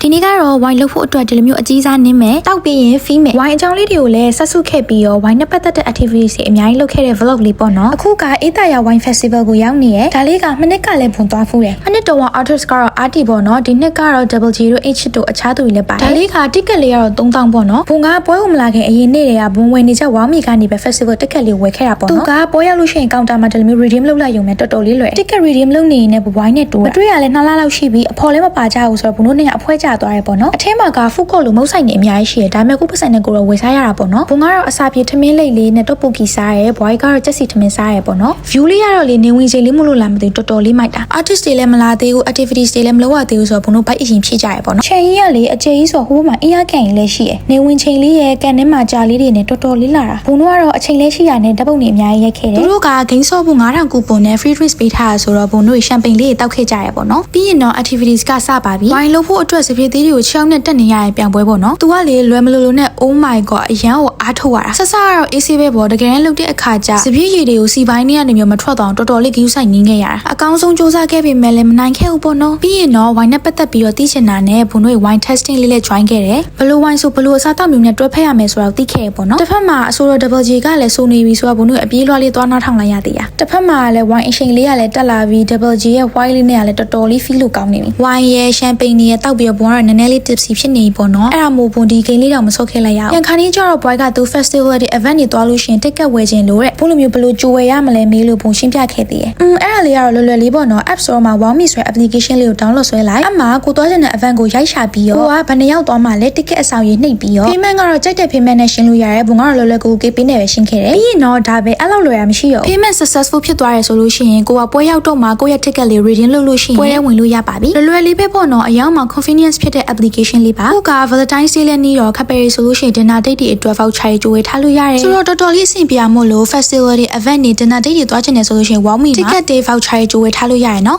ဒီနေ့ကတော့ wine လုပ်ဖို့အတွက်ဒီလိုမျိုးအကြီးစားနင်းမယ်တောက်ပြီးရင် fee မယ် wine အကြောင်းလေးတွေကိုလည်းဆက်စုခဲ့ပြီးတော့ wine နဲ့ပတ်သက်တဲ့ activities တွေအများကြီးလုပ်ခဲ့တဲ့ vlog လေးပေါ့နော်အခုကအေးတာယာ wine festival ကိုရောက်နေရဒါလေးကမနစ်ကလည်းဖွန်သွားဖူးတယ်မနစ်တော့ artist ကတော့ arty ပေါ့နော်ဒီနှစ်ကတော့ double G တို့ H တို့အခြားသူတွေလည်းပါတယ်ဒါလေးက ticket လေးကတော့3000ပေါ့နော်ဘုံကပွဲကိုမလာခင်အရင်နေ့တွေကဘုံဝင်နေချက် wow မီကနေပဲ festival ticket လေးဝယ်ခဲ့တာပေါ့နော်သူကပွဲရောက်လို့ရှိရင် counter မှာဒီလိုမျိုး redeem လုပ်လိုက်ရုံနဲ့တော်တော်လေးလွယ် ticket redeem လုပ်နေရင်လည်း wine နဲ့တိုးမတွေ့ရလဲ2လလောက်ရှိပြီးအဖော်လည်းမပါကြဘူးဆိုတော့ဘုံတို့နဲ့အဖွဲကျသွားတယ်ပေါ့နော်အထဲမှာက food court လို့မုတ်ဆိုင်နေအများကြီးရှိတယ်ဒါပေမဲ့ကိုပတ်စံနဲ့ကိုတော့ဝယ်စားရတာပေါ့နော်ဘုံကတော့အစာပြေထမင်းလိတ်လေးနဲ့တော့ပိုကီစားရဲဘွိုင်းကတော့ကြက်စီထမင်းစားရဲပေါ့နော် view လေးကတော့လေနေဝင်ချိန်လေးမလို့လာမသိတော်တော်လေးမိုက်တာ artist တွေလည်းမလာသေးဘူး activities တွေလည်းမလုပ်ရသေးဘူးဆိုတော့ဘုံတို့ဘိုက်အရင်ဖြည့်ကြရဲပေါ့နော်ချိန်ကြီးကလေအကျကြီးဆိုဟိုးမှာအင်းရကန်ကြီးလည်းရှိရယ်နေဝင်ချိန်လေးရဲ့ကန်ထဲမှာကြာလေးတွေနဲ့တော်တော်လေးလာတာဘုံတို့ကတော့အချိန်လေးရှိရနဲ့ဓာတ်ပုံတွေအများကြီးရိုက်ခဲ့တယ်သူတို့ကဂိမ်းဆော့ဖို့9000ကူပွန်နဲ့ free drinks ပေးထားတာဆိုတော့ဘုံတို့ရှမ်ပိန်လေးတွေတောက်ခဲ့ကြရဲပေါ့နော်ပြီးရင်တော့ activities ကစပါပြီ wine လုပ်ဖို့အတွက်စပည့်သေးတွေကိုချောင်းနဲ့တက်နေရရင်ပြန်ပွဲပေါ့နော်သူကလေလွယ်မလို့နဲ့ oh my god အရန်ကိုအားထုတ်ရတာဆက်ကတော့ AC ပဲပေါ့တကယ်တမ်းလုပ်တဲ့အခါကျစပည့်ရည်တွေကိုစီပိုင်းနဲ့ကနေမျိုးမထွက်တော့တော်တော်လေးဂယူးဆိုင်ငင်းခဲ့ရတာအကောင်းဆုံးစူးစမ်းခဲ့ပေမဲ့လည်းမနိုင်ခဲ့ဘူးပေါ့နော်ပြီးရင်တော့ wine နဲ့ပတ်သက်ပြီးတော့သိချင်တာနဲ့ဘုံတို့ wine testing လေးလည်း join ခဲ့တယ်ဘလို့ wine ဆိုဘလို့အစားတောက်မျိုးနဲ့တွဲဖက်ရမယ်ဆိုတော့သိခဲ့ရပေါ့နော်တစ်ဖက်မှာအဆိုတော့ double J ကလည်းစိုးနေပြီဆိုတော့ဘုံတို့အပြေးလွှားလေးသွားနှောက်ထောင်လိုက်ရသေးတာတစ်ဖက်မှာလည်း wine အချိန်လေးကလည်းတက်လာပြီး double J ရဲ့ wine လေးနဲ့ကလည်းတော်တော်လေး feel လို့ကောင်းနေပြီ wine ရဲ့ champagne တွေရဲ့တောက်ပြီးတော့ဘုံကတော့နည်းနည်းလေး tipsy ဖြစ်နေပြီပေါ့နော်အဲ့ဒါမို့ဘုံဒီဂိမ်းလေးတော့မဆုတ်ခဲ့လိုက်ရအောင်ပြန်ခါနေကျတော့ boy ကသူ festival တွေ event တွေသွားလို့ရှိရင် ticket ဝယ်ခြင်းလို့တဲ့ဘုံလိုမျိုးဘလို့ကြိုဝယ်ရမလဲမေးလို့ဘုံရှင်းပြခဲ့သေးတယ်အဲ့ဒါလေးကတော့လွယ်လွယ်လေးပေါ့နော် app store မှာ wow me ဆိုတဲ့ application လေးကို download ဆွဲလိုက်အမှကိုသွားချင်တဲ့ event ကိုရိုက်ရှာပြီးတော့ကိုကဘယ်နှစ်ယောက်သွားမှလဲ ticket အဆောင်ရေးနှိပ်ပြီးတော့ payment ကတော့ကြိုက်တဲ့ payment နဲ့ရှင်းလို့ရတယ်ဘုံကတော့လွယ်လွယ်ကူကူ pay နဲ့ပဲရှင်းခဲ့တယ်ပြီးရင်တော့ဒါပဲအဲ့လောက်လွယ်ရမရှိတော့ payment successful ဖြစ်သွားတယ်ဆိုလို့ရှိရင်ကိုကပွဲရောက်တော့မှကိုရဲ့ ticket လေး redeem လုပ်လို့ရှိရင်ပွဲထဲဝင်လို့ရပါပြီလွယ်လွယ်လေးပဲပေါ့နော်အရောက်မှာ convenience ဖြစ်တဲ့ application လေးပါကိုက Valentine's Day လည်းနေတော့ခပ်ပယ်ဆိုလို့ရှိရင် dinner date တွေအတွက် voucher တွေကြိုဝယ်ထားလို့ရတယ်ဆိုတော့တော်တော်လေးအဆင်ပြေအောင်မို့လို့ festival တွေ event တွေ dinner date တွေသွားချင်တယ်ဆိုလို့ရှိရင် wow me မှာ ticket တွေ voucher တွေကြိုဝယ်ထားလို့ရတယ်နော်